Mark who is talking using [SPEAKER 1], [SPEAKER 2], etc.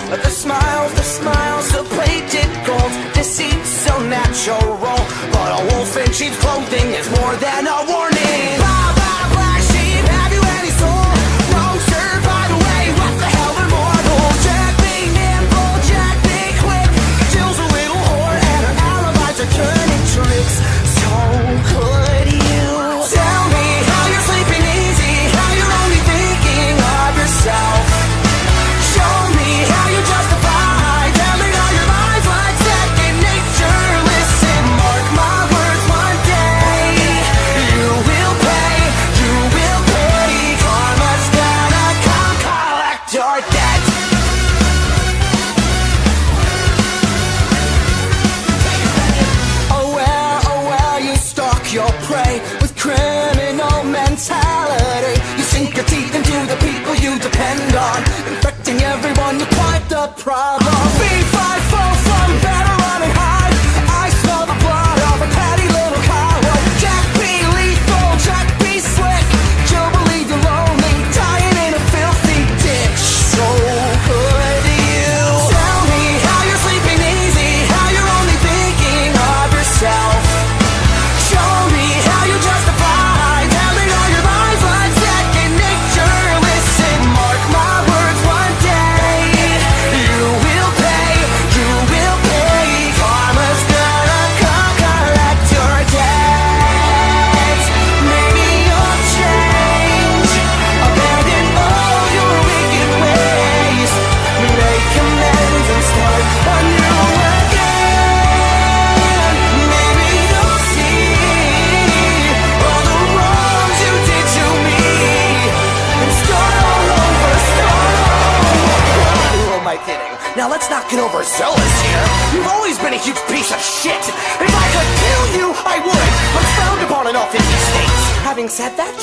[SPEAKER 1] The smiles, the plated gold, deceit so natural. But a wolf in sheep's clothing is more than a warning. Blah, blah, black sheep, have you any soul? No, sir, by the way, what the hell are mortals? Jack be nimble, Jack be quick. Jill's a little whore and her alibis are turning tricks. So could you tell me how you're sleeping easy, how you're only thinking of yourself? Show me how you justify telling all your lies like second nature. Listen, mark my words, one day you will pay, karma's gonna come collect your debt. Oh well, you stalk your prey with criminal mentality. You sink your teeth into the people you depend on, infecting everyone, you're quite the problem. B5 fall from better run and hide. I smell the blood of a petty little coward. Jack be lethal, Jack be slick. You'll believe you're lonely, dying in a filthy ditch. So could you tell me how you're sleeping easy, how you're only thinking of yourself? Show me how you justify telling all your lies like second nature. Listen, mark my words, one day you will pay, karma's gonna come collect your debt. Maybe you'll change, abandon all your wicked ways, make amends and start anew again. Maybe you'll see all the wrongs you did to me and start all over, Who am I kidding? Now let's not get overzealous here. You've always been a huge piece of shit. If I could kill you, I would, but it's frowned upon in all 50 states. Having said that,